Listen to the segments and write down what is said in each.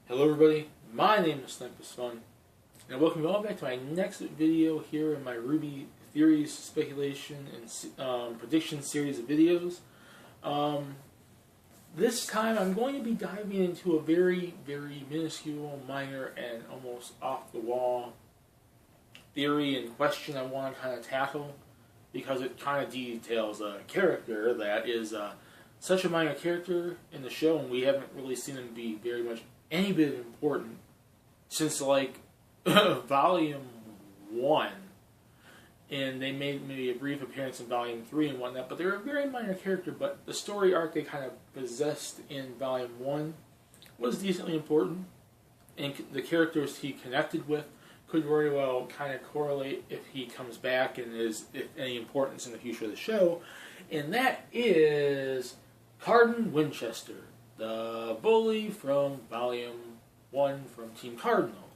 Hello everybody, my name is Sniper's Fun, and welcome you all back to my next video here in my RWBY theories, speculation, and prediction series of videos. This time I'm going to be diving into a very, very minuscule, minor, and almost off-the-wall theory and question I want to kind of tackle, because it kind of details a character that is such a minor character in the show, and we haven't really seen him be very much any bit important since like volume 1, and they made maybe a brief appearance in volume 3 and whatnot, but they're a very minor character. But the story arc they kind of possessed in volume 1 was decently important, and the characters he connected with could very well kind of correlate if he comes back and is if any importance in the future of the show, and that is Cardin Winchester, the bully from Volume 1 from Team Cardinal.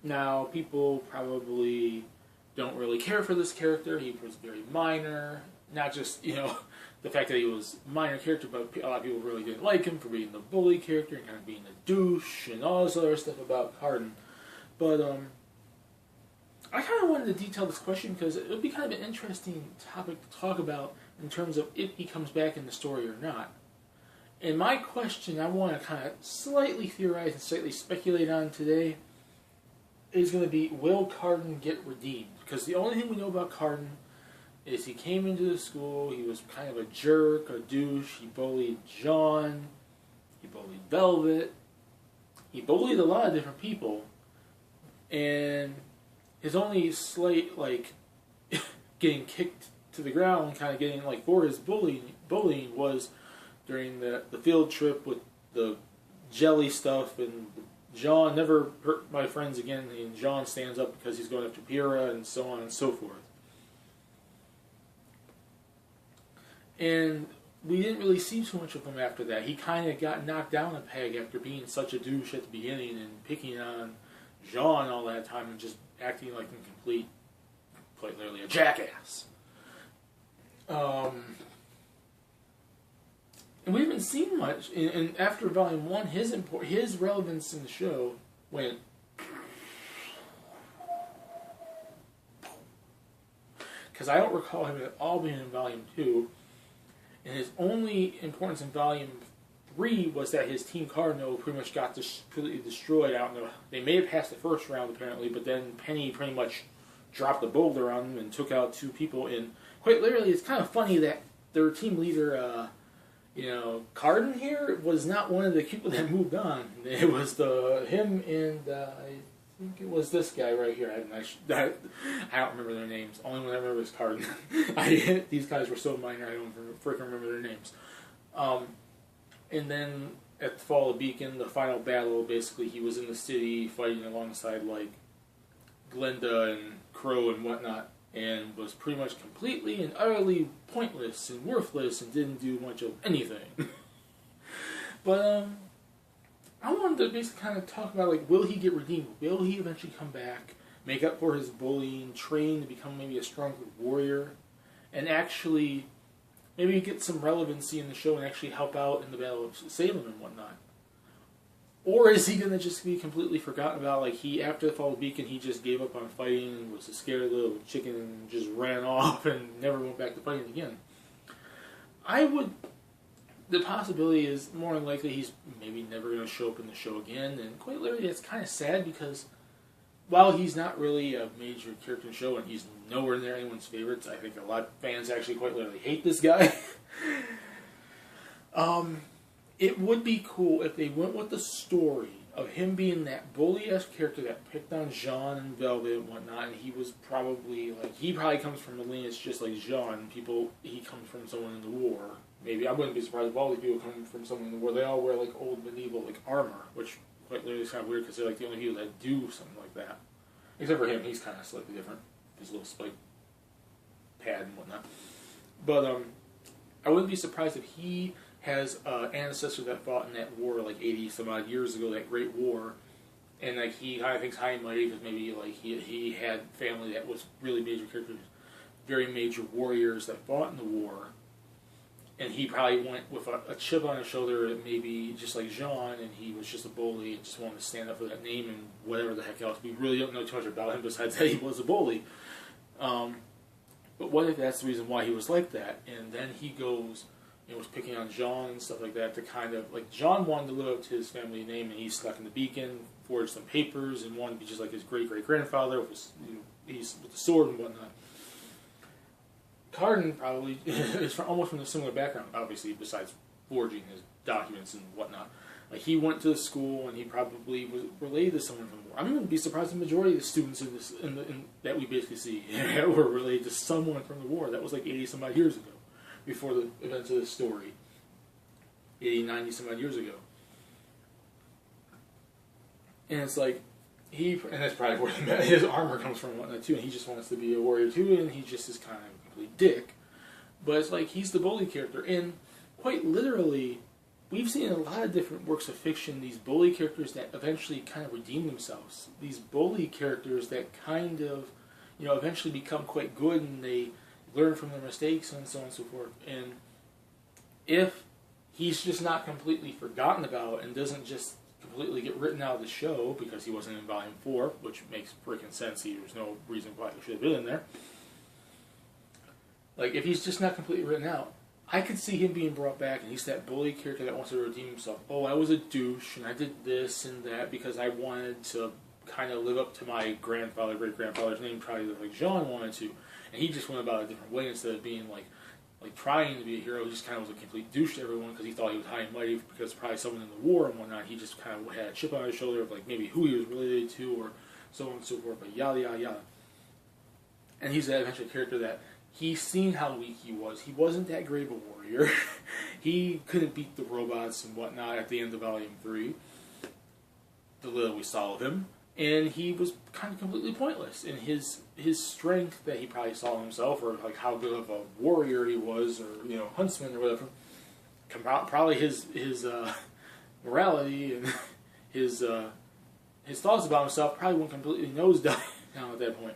Now, people probably don't really care for this character. He was very minor. Not just, the fact that he was a minor character, but a lot of people really didn't like him for being the bully character and kind of being a douche and all this other stuff about Cardin. But, I kind of wanted to detail this question because it would be kind of an interesting topic to talk about in terms of if he comes back in the story or not. And my question I want to kind of slightly theorize and slightly speculate on today is going to be, will Cardin get redeemed? Because the only thing we know about Cardin is he came into the school, he was kind of a jerk, a douche, he bullied John, he bullied Velvet, he bullied a lot of different people, and his only slight, getting kicked to the ground and kind of getting, for his bullying was during the field trip with the jelly stuff, and John never hurt my friends again, and John stands up because he's going after Pyrrha, and so on and so forth. And we didn't really see too much of him after that. He kind of got knocked down a peg after being such a douche at the beginning and picking on John all that time and just acting like quite literally a jackass. And we haven't seen much. And after Volume 1, his relevance in the show went. Because I don't recall him at all being in Volume 2. And his only importance in Volume 3 was that his Team Cardinal pretty much got completely destroyed. I don't know. They may have passed the first round, apparently, but then Penny pretty much dropped a boulder on them and took out 2 people. And quite literally, it's kind of funny that their team leader, Cardin here was not one of the people that moved on. It was him and I think it was this guy right here. I don't remember their names. Only one I remember is Cardin. These guys were so minor I don't freaking remember their names. And then at the Fall of Beacon, the final battle, basically he was in the city fighting alongside Glinda and Crow and whatnot, and was pretty much completely and utterly pointless and worthless and didn't do much of anything. But, I wanted to basically kind of talk about, will he get redeemed? Will he eventually come back, make up for his bullying, train to become maybe a stronger warrior, and actually maybe get some relevancy in the show and actually help out in the Battle of Salem and whatnot? Or is he going to just be completely forgotten about, after the Fall of Beacon, he just gave up on fighting and was a scared little chicken and just ran off and never went back to fighting again? The possibility is more than likely he's maybe never going to show up in the show again, and quite literally it's kind of sad because while he's not really a major character in the show and he's nowhere near anyone's favorites, I think a lot of fans actually quite literally hate this guy. It would be cool if they went with the story of him being that bully-esque character that picked on Jean and Velvet and whatnot, and he was probably, he probably comes from a lineage just like Jean. He comes from someone in the war. Maybe, I wouldn't be surprised if all these people come from someone in the war. They all wear, old medieval, armor, which quite literally is kind of weird because they're, the only people that do something like that. Except for him, he's kind of slightly different. His little spike pad and whatnot. But, I wouldn't be surprised if he has ancestors that fought in that war 80 some odd years ago, that Great War, and he kind of thinks high and mighty because maybe he had family that was really major characters, very major warriors that fought in the war, And he probably went with a chip on his shoulder, maybe just like Jean, and he was just a bully and just wanted to stand up for that name and whatever the heck else. We really don't know too much about him besides that he was a bully. But what if that's the reason why he was like that? And then he goes and was picking on Jean and stuff like that to kind of, like, Jean wanted to live up to his family name, and he snuck in the Beacon, forged some papers, and wanted to be just like his great-great-grandfather with with the sword and whatnot. Cardin probably is almost from a similar background, obviously, besides forging his documents and whatnot. Like, he went to school and he probably was related to someone from the war. I'm going to be surprised the majority of the students that we basically see were related to someone from the war. That was like 80 some odd years ago, before the events of this story. 80, 90 some odd years ago. And it's like, and that's probably where his armor comes from and whatnot too, and he just wants to be a warrior too, and he just is kind of a complete dick. But it's like, he's the bully character, and quite literally, we've seen in a lot of different works of fiction these bully characters that eventually kind of redeem themselves. These bully characters that kind of, eventually become quite good, and they learn from their mistakes and so on and so forth. And if he's just not completely forgotten about and doesn't just completely get written out of the show because he wasn't in Volume 4, which makes freaking sense. There's no reason why he should have been in there. Like, if he's just not completely written out, I could see him being brought back, and he's that bully character that wants to redeem himself. Oh, I was a douche, and I did this and that because I wanted to kind of live up to my great-grandfather's name, probably like Jean wanted to. And he just went about it a different way instead of being like trying to be a hero. He just kind of was a complete douche to everyone because he thought he was high and mighty because probably someone in the war and whatnot. He just kind of had a chip on his shoulder of like maybe who he was related to or so on and so forth, but yada yada yada. And he's that eventual character that he's seen how weak he was. He wasn't that great of a warrior. He couldn't beat the robots and whatnot at the end of Volume 3. The little we saw of him. And he was kind of completely pointless. And his strength that he probably saw in himself, or like how good of a warrior he was, or huntsman or whatever, probably his morality and his thoughts about himself probably went completely nosedive down at that point.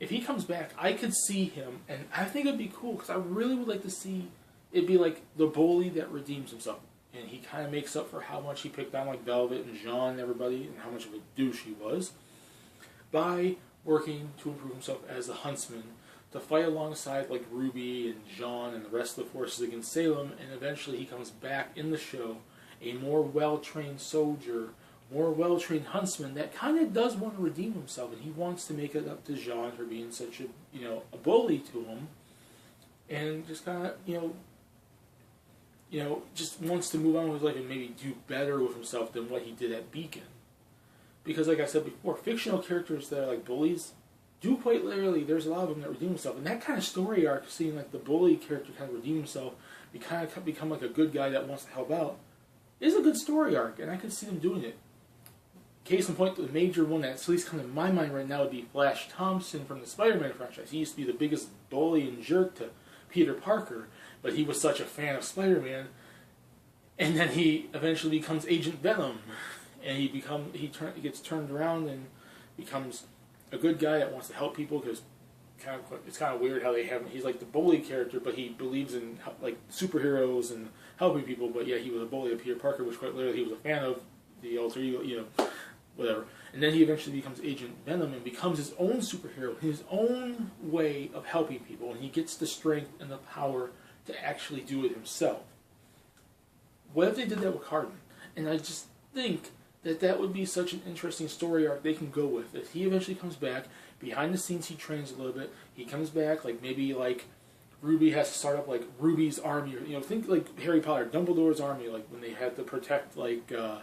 If he comes back, I could see him, and I think it'd be cool because I really would like to see it be like the bully that redeems himself. And he kind of makes up for how much he picked on like Velvet and Jean and everybody, and how much of a douche he was, by working to improve himself as a huntsman, to fight alongside like RWBY and Jean and the rest of the forces against Salem, and eventually he comes back in the show, a more well-trained soldier, more well-trained huntsman that kind of does want to redeem himself, and he wants to make it up to Jean for being such a bully to him, and just kind of, just wants to move on with his life and maybe do better with himself than what he did at Beacon. Because, like I said before, fictional characters that are like bullies do quite literally, there's a lot of them that redeem themselves. And that kind of story arc, seeing like the bully character kind of redeem himself, become like a good guy that wants to help out, is a good story arc, and I could see them doing it. Case in point, the major one that's at least coming to my mind right now would be Flash Thompson from the Spider-Man franchise. He used to be the biggest bully and jerk to Peter Parker, but he was such a fan of Spider-Man, and then he eventually becomes Agent Venom, and he gets turned around and becomes a good guy that wants to help people, because it's kind of weird how they have him. He's like the bully character, but he believes in like superheroes and helping people, but yeah, he was a bully of Peter Parker, which quite literally he was a fan of the alter ego, whatever. And then he eventually becomes Agent Venom and becomes his own superhero, his own way of helping people, and he gets the strength and the power to actually do it himself. What if they did that with Cardin? And I just think that would be such an interesting story arc they can go with. If he eventually comes back, behind the scenes he trains a little bit, he comes back, like maybe like RWBY has to start up like RWBY's army, or, think like Harry Potter, Dumbledore's army, like when they had to protect Hogwarts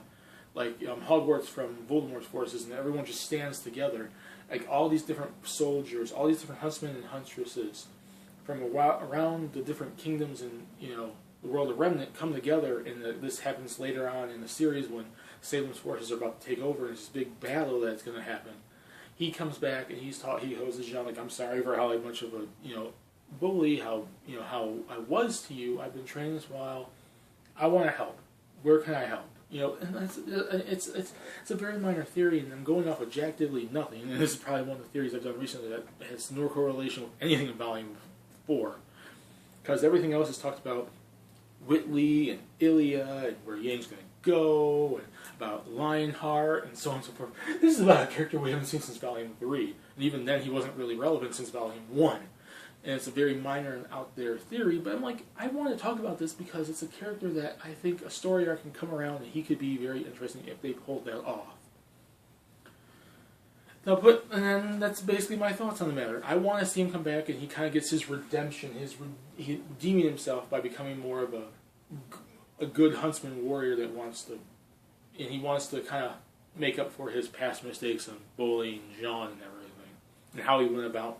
from Voldemort's forces, and everyone just stands together. Like all these different soldiers, all these different huntsmen and huntresses from around the different kingdoms and the world of Remnant come together, and this happens later on in the series when Salem's forces are about to take over, and it's this big battle that's going to happen. He comes back and he goes to Jean like, I'm sorry for how much of a bully, how I was to you. I've been training this while. I want to help. Where can I help? And it's a very minor theory, and I'm going off of Jack Diddley nothing. And this is probably one of the theories I've done recently that has no correlation with anything in Volume 4. Because everything else is talked about Whitley and Ilya and where Yang's going to go and about Lionheart and so on and so forth. This is about a character we haven't seen since Volume 3. And even then he wasn't really relevant since Volume 1. And it's a very minor and out there theory, but I'm like, I want to talk about this because it's a character that I think a story arc can come around and he could be very interesting if they pulled that off. And then that's basically my thoughts on the matter. I want to see him come back and he kind of gets his redemption, he redeeming himself by becoming more of a good huntsman warrior that wants to, and he wants to kind of make up for his past mistakes of bullying Jean and everything, and how he went about,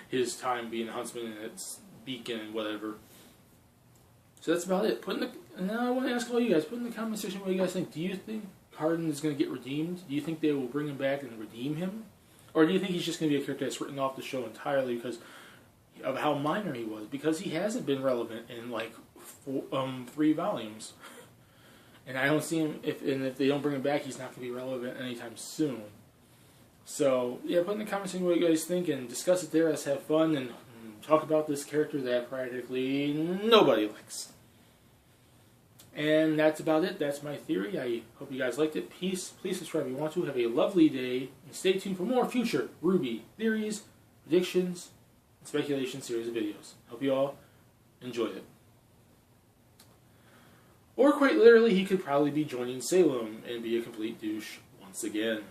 his time being a huntsman and its beacon and whatever. So that's about it. And now I want to ask all you guys, put in the comment section what you guys think. Do you think Cardin is going to get redeemed? Do you think they will bring him back and redeem him? Or do you think he's just going to be a character that's written off the show entirely because of how minor he was? Because he hasn't been relevant in like 3 volumes. And I don't see him, if they don't bring him back, he's not going to be relevant anytime soon. So, yeah, put in the comments what you guys think and discuss it there. Let's have fun and talk about this character that practically nobody likes. And that's about it. That's my theory. I hope you guys liked it. Please subscribe if you want to. Have a lovely day. And stay tuned for more future RWBY theories, predictions, and speculation series of videos. Hope you all enjoyed it. Or quite literally, he could probably be joining Salem and be a complete douche once again.